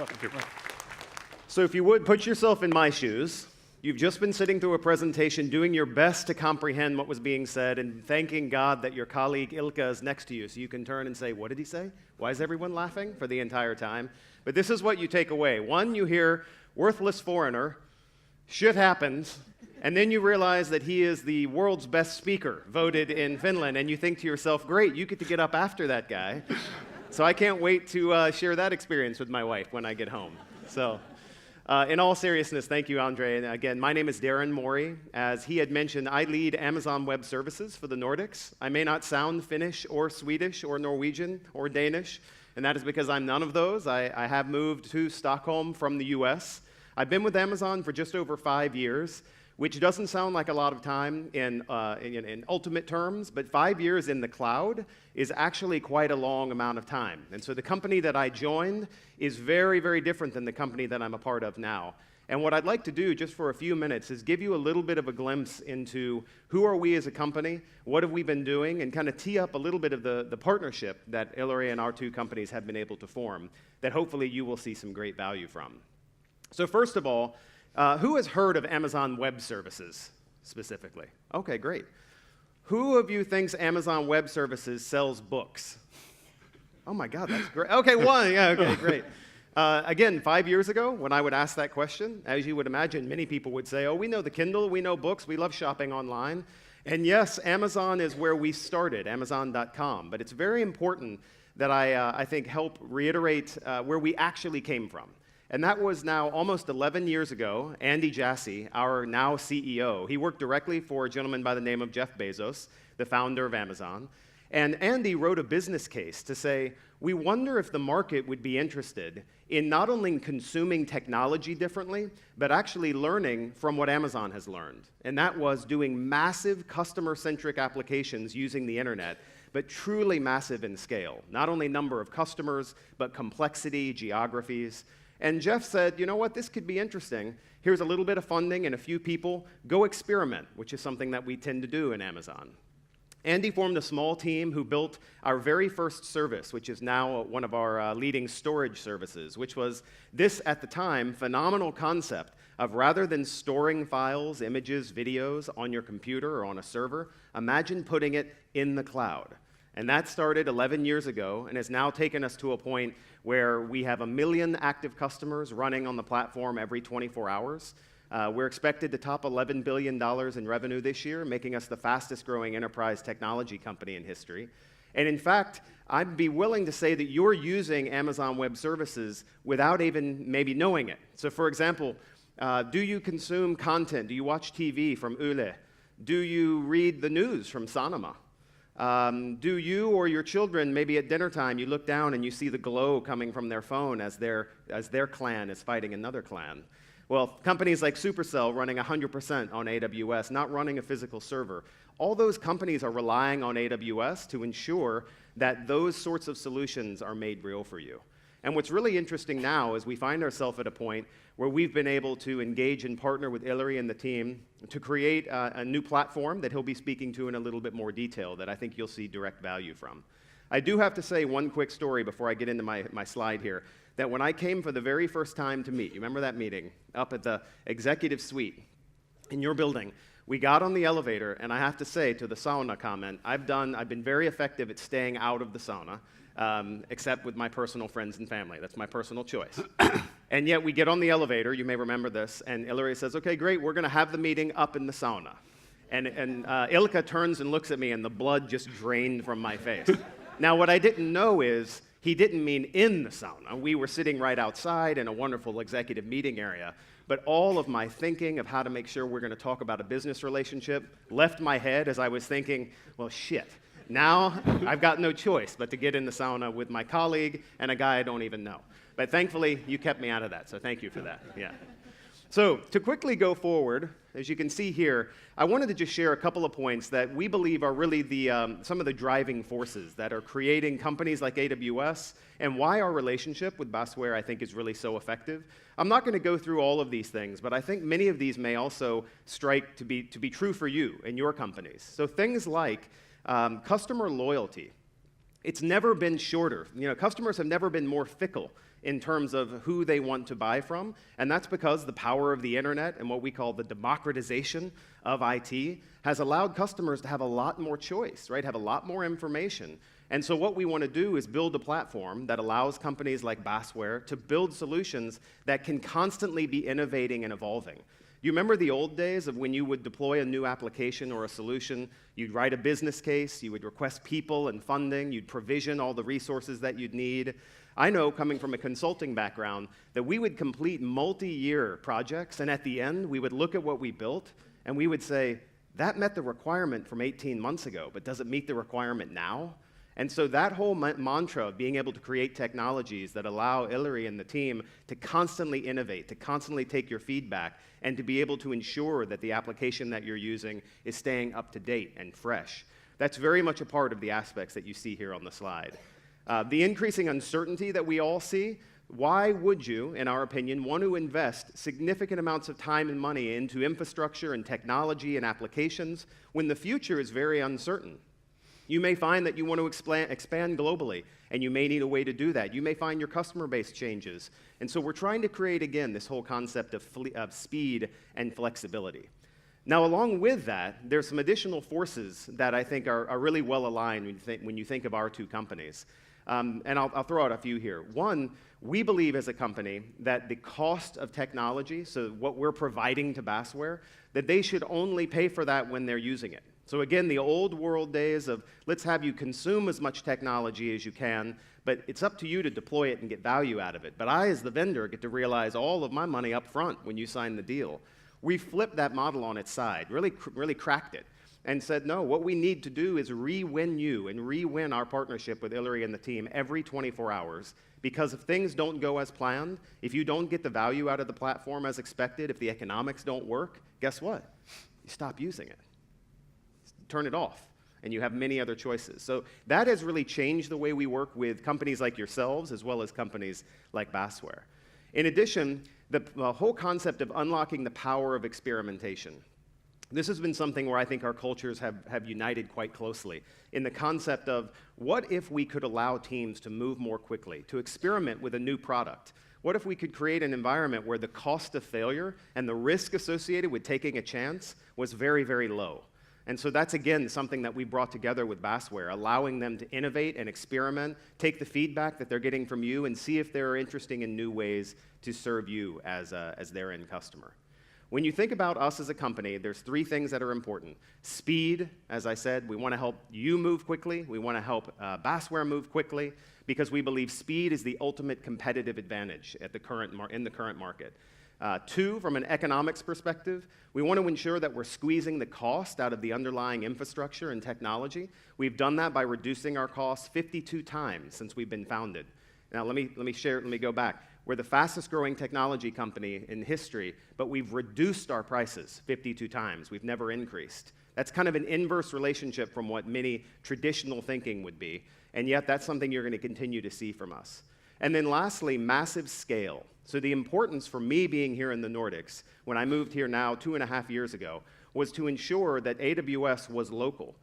Thank you. So if you would, put yourself in my shoes. You've just been sitting through a presentation, doing your best to comprehend what was being said, and thanking God that your colleague Ilka is next to you, so you can turn and say, what did he say? Why is everyone laughing? For the entire time. But this is what you take away. One, you hear, worthless foreigner, shit happens, and then you realize that he is the world's best speaker, voted in Finland, and you think to yourself, great, you get to get up after that guy. So I can't wait to share that experience with my wife when I get home. So. In all seriousness, thank you, Andre. And again, my name is Darren Mori. As he had mentioned, I lead Amazon Web Services for the Nordics. I may not sound Finnish or Swedish or Norwegian or Danish, and that is because I'm none of those. I have moved to Stockholm from the US. I've been with Amazon for just over 5 years, which doesn't sound like a lot of time in ultimate terms, but 5 years in the cloud is actually quite a long amount of time. And so the company that I joined is very, very different than the company that I'm a part of now. And what I'd like to do, just for a few minutes, is give you a little bit of a glimpse into who are we as a company, what have we been doing, and kind of tee up a little bit of the partnership that Ilari and our two companies have been able to form that hopefully you will see some great value from. So first of all, who has heard of Amazon Web Services specifically? Okay, great. Who of you thinks Amazon Web Services sells books? Oh my God, that's great. Okay, one, yeah, okay, great. Again, 5 years ago, when I would ask that question, as you would imagine, many people would say, oh, we know the Kindle, we know books, we love shopping online. And yes, Amazon is where we started, Amazon.com. But it's very important that I think help reiterate where we actually came from. And that was now almost 11 years ago. Andy Jassy, our now CEO, he worked directly for a gentleman by the name of Jeff Bezos, the founder of Amazon. And Andy wrote a business case to say, we wonder if the market would be interested in not only consuming technology differently, but actually learning from what Amazon has learned. And that was doing massive customer-centric applications using the internet, but truly massive in scale. Not only number of customers, but complexity, geographies. And Jeff said, you know what, this could be interesting. Here's a little bit of funding and a few people. Go experiment, which is something that we tend to do in Amazon. Andy formed a small team who built our very first service, which is now one of our leading storage services, which was this, at the time, phenomenal concept of rather than storing files, images, videos on your computer or on a server, imagine putting it in the cloud. And that started 11 years ago and has now taken us to a point where we have 1 million active customers running on the platform every 24 hours. We're expected to top $11 billion in revenue this year, making us the fastest growing enterprise technology company in history. And in fact, I'd be willing to say that you're using Amazon Web Services without even maybe knowing it. So for example, do you consume content? Do you watch TV from Yle? Do you read the news from Sanoma? Do you or your children, maybe at dinner time, you look down and you see the glow coming from their phone as their clan is fighting another clan? Well, companies like Supercell running 100% on AWS, not running a physical server, all those companies are relying on AWS to ensure that those sorts of solutions are made real for you. And what's really interesting now is we find ourselves at a point where we've been able to engage and partner with Ilari and the team to create a new platform that he'll be speaking to in a little bit more detail that I think you'll see direct value from. I do have to say one quick story before I get into my slide here, that when I came for the very first time to meet, you remember that meeting, up at the executive suite in your building, we got on the elevator, and I have to say, to the sauna comment, I've been very effective at staying out of the sauna, except with my personal friends and family. That's my personal choice. And yet we get on the elevator, you may remember this, and Ilari says, okay, great, we're going to have the meeting up in the sauna. And Ilka turns and looks at me, and the blood just drained from my face. Now, what I didn't know is he didn't mean in the sauna. We were sitting right outside in a wonderful executive meeting area. But all of my thinking of how to make sure we're going to talk about a business relationship left my head as I was thinking, well, shit. Now I've got no choice but to get in the sauna with my colleague and a guy I don't even know. But thankfully, you kept me out of that, so thank you for that. Yeah. So to quickly go forward, as you can see here, I wanted to just share a couple of points that we believe are really some of the driving forces that are creating companies like AWS and why our relationship with Basware, I think, is really so effective. I'm not going to go through all of these things, but I think many of these may also strike to be true for you and your companies. So things like customer loyalty. It's never been shorter. Customers have never been more fickle in terms of who they want to buy from, and that's because the power of the internet and what we call the democratization of IT has allowed customers to have a lot more choice, right? Have a lot more information. And so what we want to do is build a platform that allows companies like Basware to build solutions that can constantly be innovating and evolving. You remember the old days of when you would deploy a new application or a solution, you'd write a business case, you would request people and funding, you'd provision all the resources that you'd need. I know, coming from a consulting background, that we would complete multi-year projects, and at the end, we would look at what we built, and we would say, that met the requirement from 18 months ago, but does it meet the requirement now? And so that whole mantra of being able to create technologies that allow Ilari and the team to constantly innovate, to constantly take your feedback, and to be able to ensure that the application that you're using is staying up to date and fresh. That's very much a part of the aspects that you see here on the slide. The increasing uncertainty that we all see, why would you, in our opinion, want to invest significant amounts of time and money into infrastructure and technology and applications when the future is very uncertain? You may find that you want to expand globally, and you may need a way to do that. You may find your customer base changes. And so we're trying to create, again, this whole concept of speed and flexibility. Now, along with that, there's some additional forces that I think are really well aligned when you think of our two companies. And I'll throw out a few here. One, we believe as a company that the cost of technology, so what we're providing to Basware, that they should only pay for that when they're using it. So again, the old world days of let's have you consume as much technology as you can, but it's up to you to deploy it and get value out of it. But I, as the vendor, get to realize all of my money up front when you sign the deal. We flipped that model on its side, really cracked it, and said, no, what we need to do is re-win you and re-win our partnership with Ilari and the team every 24 hours. Because if things don't go as planned, if you don't get the value out of the platform as expected, if the economics don't work, guess what? You stop using it. Turn it off, and you have many other choices. So that has really changed the way we work with companies like yourselves as well as companies like Basware. In addition, the whole concept of unlocking the power of experimentation. This has been something where I think our cultures have united quite closely in the concept of what if we could allow teams to move more quickly, to experiment with a new product? What if we could create an environment where the cost of failure and the risk associated with taking a chance was very, very low? And so that's, again, something that we brought together with Basware, allowing them to innovate and experiment, take the feedback that they're getting from you, and see if they're interesting in new ways to serve you as their end customer. When you think about us as a company, there's three things that are important. Speed, as I said, we want to help you move quickly. We want to help Basware move quickly because we believe speed is the ultimate competitive advantage in the current market. Two, from an economics perspective, we want to ensure that we're squeezing the cost out of the underlying infrastructure and technology. We've done that by reducing our costs 52 times since we've been founded. Now, let me go back. We're the fastest growing technology company in history, but we've reduced our prices 52 times. We've never increased. That's kind of an inverse relationship from what many traditional thinking would be, and yet that's something you're going to continue to see from us. And then lastly, massive scale. So the importance for me being here in the Nordics, when I moved here now 2.5 years ago, was to ensure that AWS was local.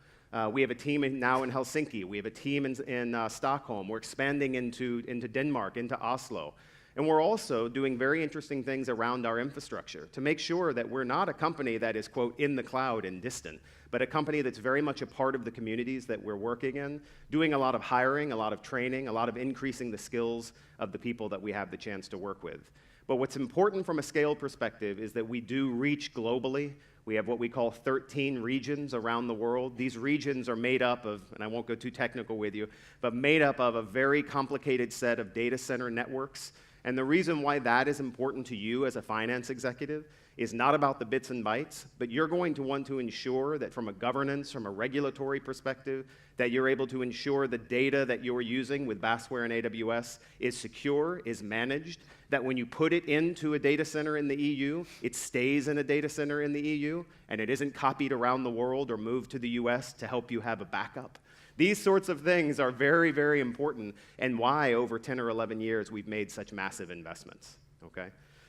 We have a team now in Helsinki. We have a team in Stockholm. We're expanding into Denmark, into Oslo. And we're also doing very interesting things around our infrastructure to make sure that we're not a company that is, quote, in the cloud and distant, but a company that's very much a part of the communities that we're working in, doing a lot of hiring, a lot of training, a lot of increasing the skills of the people that we have the chance to work with. But what's important from a scale perspective is that we do reach globally. We have what we call 13 regions around the world. These regions are made up of, and I won't go too technical with you, but made up of a very complicated set of data center networks. And the reason why that is important to you as a finance executive is not about the bits and bytes, but you're going to want to ensure that from a governance, from a regulatory perspective, that you're able to ensure the data that you're using with Basware and AWS is secure, is managed, that when you put it into a data center in the EU, it stays in a data center in the EU, and it isn't copied around the world or moved to the US to help you have a backup. These sorts of things are very, very important, and why over 10 or 11 years we've made such massive investments, okay?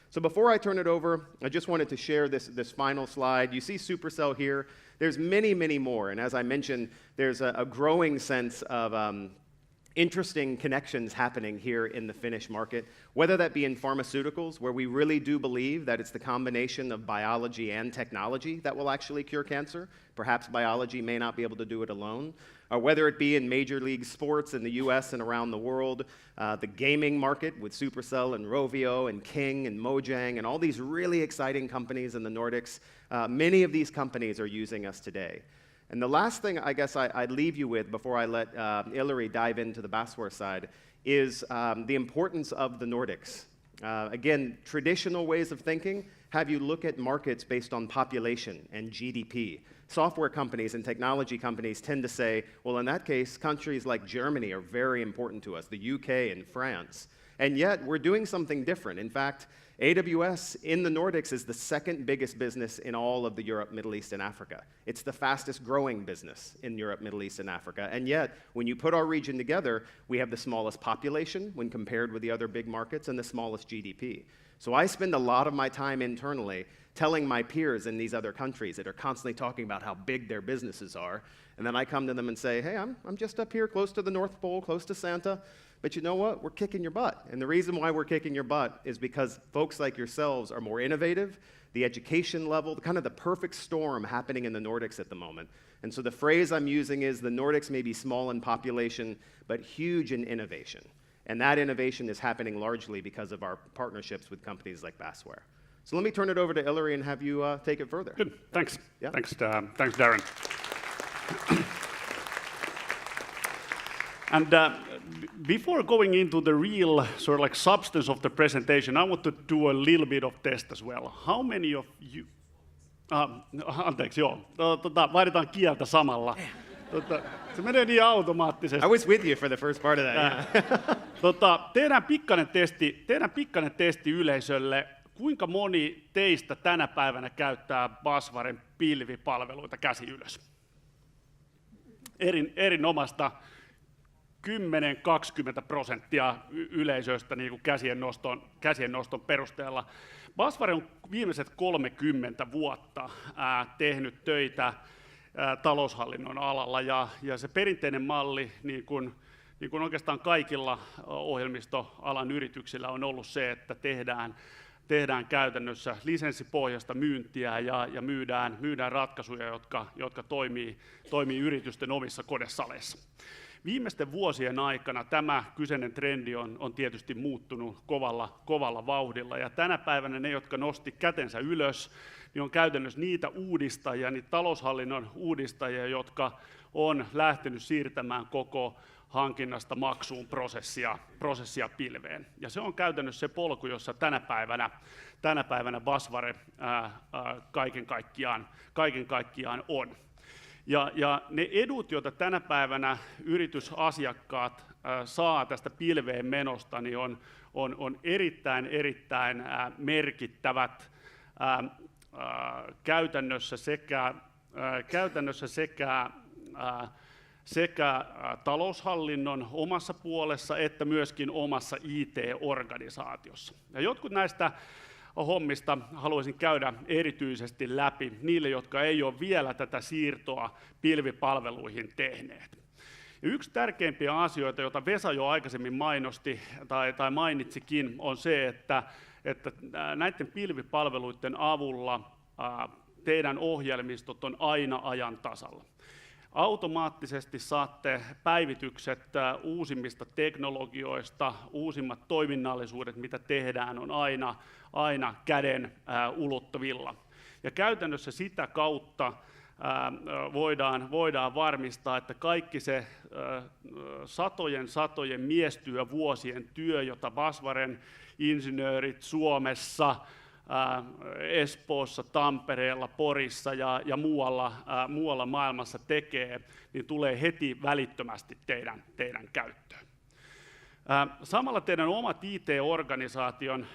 So before I turn it over, I just wanted to share this final slide. You see Supercell here. There's many, many more, and as I mentioned, there's a growing sense of interesting connections happening here in the Finnish market, whether that be in pharmaceuticals, where we really do believe that it's the combination of biology and technology that will actually cure cancer. Perhaps biology may not be able to do it alone. Or whether it be in major league sports in the US and around the world, the gaming market with Supercell and Rovio and King and Mojang and all these really exciting companies in the Nordics. Many of these companies are using us today. And the last thing I guess I'd leave you with before I let Ilari dive into the Basware side is the importance of the Nordics. Again, traditional ways of thinking have you look at markets based on population and GDP. Software companies and technology companies tend to say, well, in that case, countries like Germany are very important to us, the UK and France. And yet, we're doing something different. In fact, AWS in the Nordics is the second biggest business in all of the Europe, Middle East, and Africa. It's the fastest growing business in Europe, Middle East, and Africa. And yet, when you put our region together, we have the smallest population when compared with the other big markets and the smallest GDP. So I spend a lot of my time internally telling my peers in these other countries that are constantly talking about how big their businesses are. And then I come to them and say, hey, I'm just up here close to the North Pole, close to Santa. But you know what? We're kicking your butt. And the reason why we're kicking your butt is because folks like yourselves are more innovative, the education level, kind of the perfect storm happening in the Nordics at the moment. And so the phrase I'm using is the Nordics may be small in population, but huge in innovation. And that innovation is happening largely because of our partnerships with companies like Basware. So let me turn it over to Ilari and have you take it further. Good, thanks. Yeah? Thanks, Darren. And before going into the real sort of like substance of the presentation, I want to do a little bit of test as well. How many of you... anteeksi, joo. Vaihdetaan kieltä samalla. Se menee niin automaattisesti. I was with you for the first part of that. Yeah. Tehdään pikkainen testi yleisölle. Kuinka moni teistä tänä päivänä käyttää Baswaren pilvipalveluita? Käsi ylös. Erinomasta 10-20% yleisöstä niin kuin käsien noston perusteella. Basware on viimeiset 30 vuotta tehnyt töitä taloushallinnon alalla ja se perinteinen malli, niin kuin oikeastaan kaikilla ohjelmistoalan yrityksillä on ollut se, että tehdään käytännössä lisenssipohjaista myyntiä ja myydään ratkaisuja, jotka toimii yritysten omissa kodesaleissa. Viimeisten vuosien aikana tämä kyseinen trendi on tietysti muuttunut kovalla vauhdilla, ja tänä päivänä ne, jotka nosti kätensä ylös, niin on käytännössä niitä uudistajia, niitä taloushallinnon uudistajia, jotka on lähtenyt siirtämään koko hankinnasta maksuun prosessia pilveen. Ja se on käytännössä se polku, jossa tänä päivänä Basware kaiken kaikkiaan on. Ja ne edut, joita tänä päivänä yritysasiakkaat saa tästä pilveen menosta, niin on erittäin merkittävät käytännössä sekä taloushallinnon omassa puolessa että myöskin omassa IT-organisaatiossa. Ja jotkut näistä hommista haluaisin käydä erityisesti läpi niille, jotka ei ole vielä tätä siirtoa pilvipalveluihin tehneet. Ja yksi tärkeimpiä asioita, joita Vesa jo aikaisemmin mainosti tai mainitsikin, on se, että näiden pilvipalveluiden avulla teidän ohjelmistot on aina ajan tasalla. Automaattisesti saatte päivitykset uusimmista teknologioista, uusimmat toiminnallisuudet, mitä tehdään, on aina käden ulottuvilla. Ja käytännössä sitä kautta voidaan varmistaa, että kaikki se satojen miestyövuosien työ, jota Baswaren insinöörit Suomessa, Espoossa, Tampereella, Porissa ja muualla maailmassa tekee, niin tulee heti välittömästi teidän käyttöön. Samalla teidän omat IT-organisaation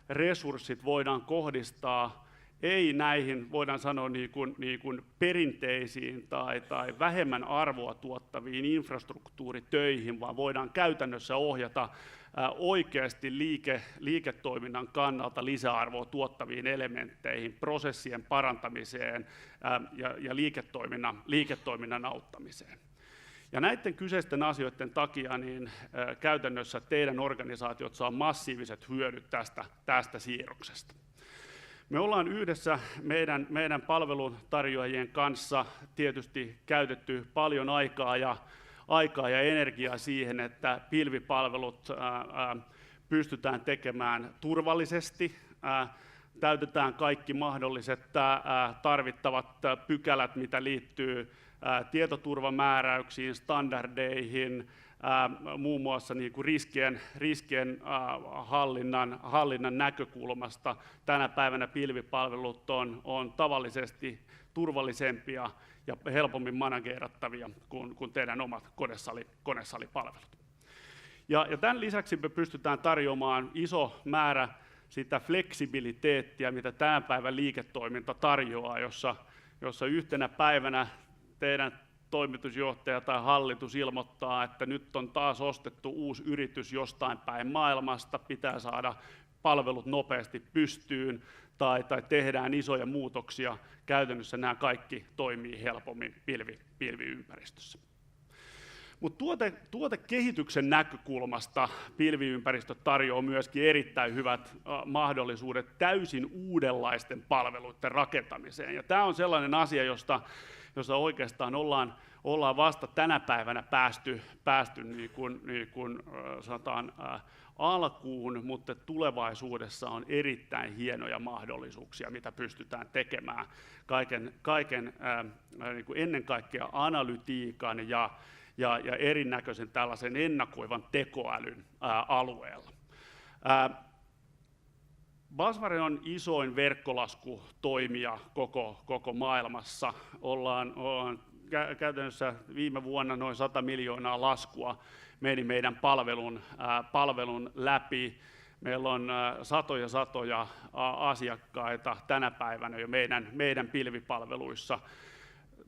resurssit voidaan kohdistaa ei näihin, voidaan sanoa, niin kuin perinteisiin tai vähemmän arvoa tuottaviin infrastruktuuritöihin, vaan voidaan käytännössä ohjata oikeasti liiketoiminnan kannalta lisäarvoa tuottaviin elementteihin, prosessien parantamiseen ja liiketoiminnan auttamiseen. Ja näiden kyseisten asioiden takia niin käytännössä teidän organisaatiot saa massiiviset hyödyt tästä siirroksesta. Me ollaan yhdessä meidän palveluntarjoajien kanssa tietysti käytetty paljon aikaa ja energiaa siihen, että pilvipalvelut pystytään tekemään turvallisesti, täytetään kaikki mahdolliset tarvittavat pykälät, mitä liittyy tietoturvamääräyksiin, standardeihin, muun muassa niin kuin riskien hallinnan näkökulmasta. Tänä päivänä pilvipalvelut on tavallisesti turvallisempia ja helpommin manageerattavia kuin teidän omat konesalipalvelut. Ja tämän lisäksi me pystytään tarjoamaan iso määrä sitä fleksibiliteettiä, mitä tämän päivän liiketoiminta tarjoaa, jossa yhtenä päivänä teidän toimitusjohtaja tai hallitus ilmoittaa, että nyt on taas ostettu uusi yritys jostain päin maailmasta, pitää saada palvelut nopeasti pystyyn tai tehdään isoja muutoksia. Käytännössä nämä kaikki toimii helpommin pilviympäristössä. Mutta tuotekehityksen näkökulmasta pilviympäristö tarjoaa myöskin erittäin hyvät mahdollisuudet täysin uudenlaisten palveluiden rakentamiseen. Ja tämä on sellainen asia, jossa oikeastaan ollaan vasta tänä päivänä päästy niin kuin sanotaan, alkuun, mutta tulevaisuudessa on erittäin hienoja mahdollisuuksia, mitä pystytään tekemään kaiken niin kuin ennen kaikkea analytiikan ja erinäköisen tällaisen ennakoivan tekoälyn alueella. Basware on isoin verkkolaskutoimija koko maailmassa. Ollaan käytännössä viime vuonna noin 100 miljoonaa laskua meni meidän palvelun läpi. Meillä on satoja asiakkaita tänä päivänä jo meidän pilvipalveluissa.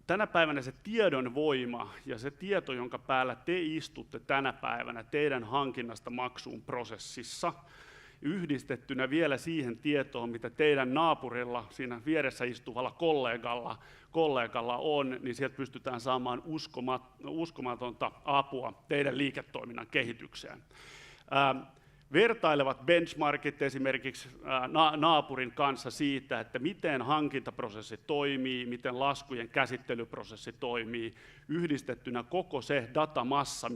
Tänä päivänä se tiedon voima ja se tieto, jonka päällä te istutte tänä päivänä teidän hankinnasta maksuun prosessissa, yhdistettynä vielä siihen tietoon, mitä teidän naapurilla, siinä vieressä istuvalla kollegalla on, niin sieltä pystytään saamaan uskomatonta apua teidän liiketoiminnan kehitykseen. Vertailevat benchmarkit esimerkiksi naapurin kanssa siitä, että miten hankintaprosessi toimii, miten laskujen käsittelyprosessi toimii, yhdistettynä koko se datamassa,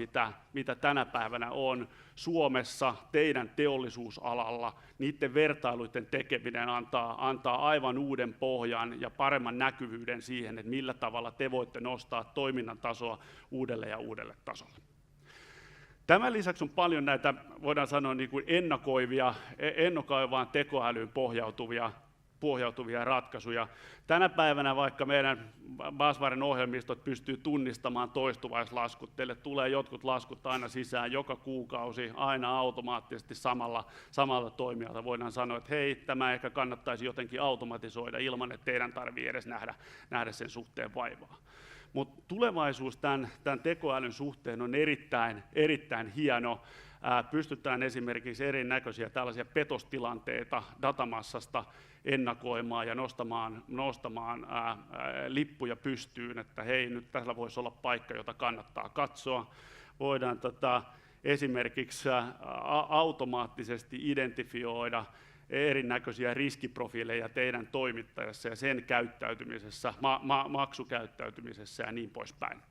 mitä tänä päivänä on Suomessa teidän teollisuusalalla, niiden vertailuiden tekeminen antaa aivan uuden pohjan ja paremman näkyvyyden siihen, että millä tavalla te voitte nostaa toiminnan tasoa uudelle tasolle. Tämän lisäksi on paljon näitä, voidaan sanoa, niin kuin ennakoivaan tekoälyyn pohjautuvia ratkaisuja. Tänä päivänä vaikka meidän Baswaren ohjelmistot pystyy tunnistamaan toistuvaislaskut, teille tulee jotkut laskut aina sisään joka kuukausi, aina automaattisesti samalla toimijalta. Voidaan sanoa, että hei, tämä ehkä kannattaisi jotenkin automatisoida ilman, että teidän tarvitsee edes nähdä sen suhteen vaivaa. Mutta tulevaisuus tämän tekoälyn suhteen on erittäin hieno. Pystytään esimerkiksi erinäköisiä tällaisia petostilanteita datamassasta ennakoimaan ja nostamaan lippuja pystyyn, että hei, nyt tällä voisi olla paikka, jota kannattaa katsoa. Voidaan esimerkiksi automaattisesti identifioida erinäköisiä riskiprofiileja teidän toimittajassa ja sen käyttäytymisessä, maksukäyttäytymisessä ja niin poispäin.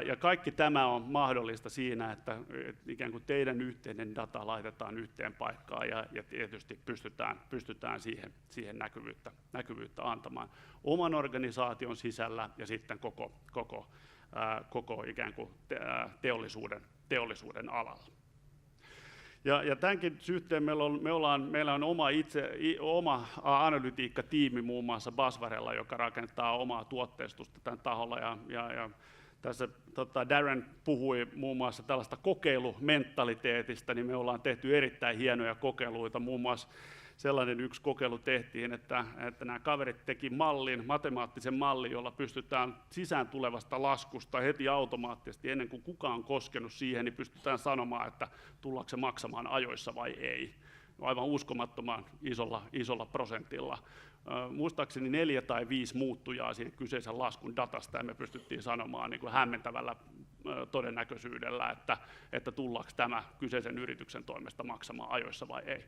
Ja kaikki tämä on mahdollista siinä, että ikään kuin teidän yhteinen data laitetaan yhteen paikkaan ja tietysti pystytään siihen näkyvyyttä antamaan oman organisaation sisällä ja sitten koko ikään kuin teollisuuden alalla. Ja tämänkin suhteen meillä on oma analytiikkatiimi muun muassa Baswarella, joka rakentaa omaa tuotteistusta tämän taholla. Ja tässä Darren puhui muun muassa tällaista kokeilumentaliteetista, niin me ollaan tehty erittäin hienoja kokeiluita. Muun muassa sellainen yksi kokeilu tehtiin, että nämä kaverit teki matemaattisen mallin, jolla pystytään sisään tulevasta laskusta heti automaattisesti, ennen kuin kukaan on koskenut siihen, niin pystytään sanomaan, että tullaanko se maksamaan ajoissa vai ei. aivan uskomattoman isolla prosentilla. Muistaakseni 4 tai 5 muuttujaa siinä kyseisen laskun datasta, ja me pystyttiin sanomaan niin kuin hämmentävällä todennäköisyydellä, että tullaanko tämä kyseisen yrityksen toimesta maksamaan ajoissa vai ei.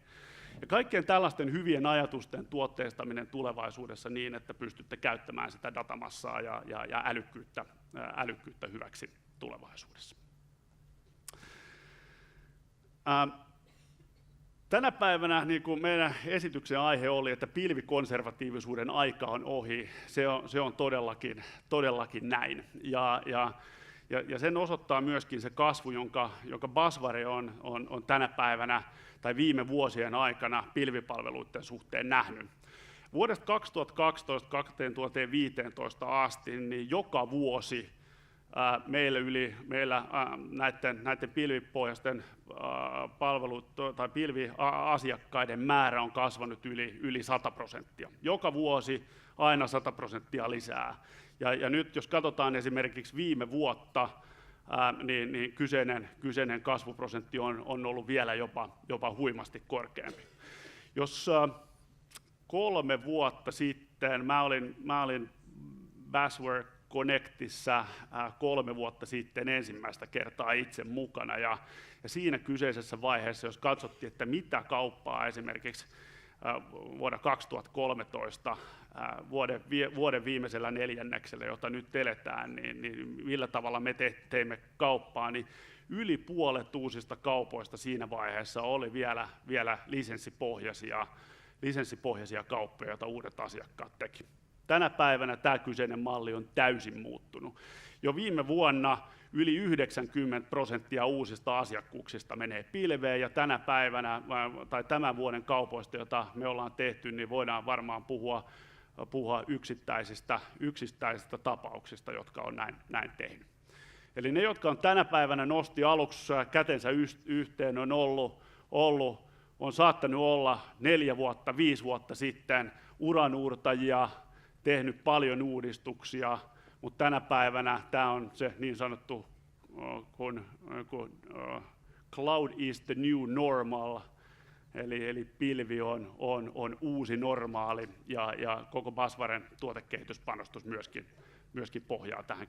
Ja kaikkien tällaisten hyvien ajatusten tuotteistaminen tulevaisuudessa niin, että pystytte käyttämään sitä datamassaa ja älykkyyttä hyväksi tulevaisuudessa. Tänä päivänä niin kuin meidän esityksen aihe oli, että pilvikonservatiivisuuden aika on ohi. Se on todellakin näin. Ja sen osoittaa myöskin se kasvu, jonka Basware on tänä päivänä tai viime vuosien aikana pilvipalveluiden suhteen nähnyt. Vuodesta 2012–2015 asti niin joka vuosi meillä näiden pilvipohjaisten palvelut tai pilviasiakkaiden määrä on kasvanut yli 100%. Joka vuosi aina 100% lisää. Ja nyt jos katsotaan esimerkiksi viime vuotta, niin kyseinen kasvuprosentti on ollut vielä jopa huimasti korkeampi. Jos 3 vuotta sitten, mä olin Basware Connectissa 3 vuotta sitten ensimmäistä kertaa itse mukana, ja siinä kyseisessä vaiheessa, jos katsottiin, että mitä kauppaa esimerkiksi vuonna 2013, vuoden viimeisellä neljänneksellä, jota nyt eletään, niin millä tavalla me teimme kauppaa, niin yli puolet uusista kaupoista siinä vaiheessa oli vielä lisenssipohjaisia kauppoja, joita uudet asiakkaat teki. Tänä päivänä tämä kyseinen malli on täysin muuttunut. Jo viime vuonna yli 90% uusista asiakkuuksista menee pilveen, ja tänä päivänä tai tämän vuoden kaupoista, joita me ollaan tehty, niin voidaan varmaan puhua yksittäisistä tapauksista, jotka on näin tehnyt. Eli ne, jotka on tänä päivänä nosti aluksi kätensä yhteen, on saattanut olla 4 vuotta, 5 vuotta sitten uranuurtajia, tehnyt paljon uudistuksia, mutta tänä päivänä tämä on se niin sanottu, kun cloud is the new normal, eli pilvi on uusi normaali, ja koko Baswaren tuotekehityspanostus myöskin pohjaa tähän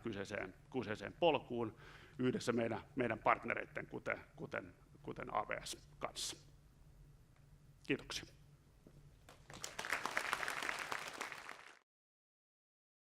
kyseiseen polkuun yhdessä meidän partnereiden, kuten AWS kanssa. Kiitoksia.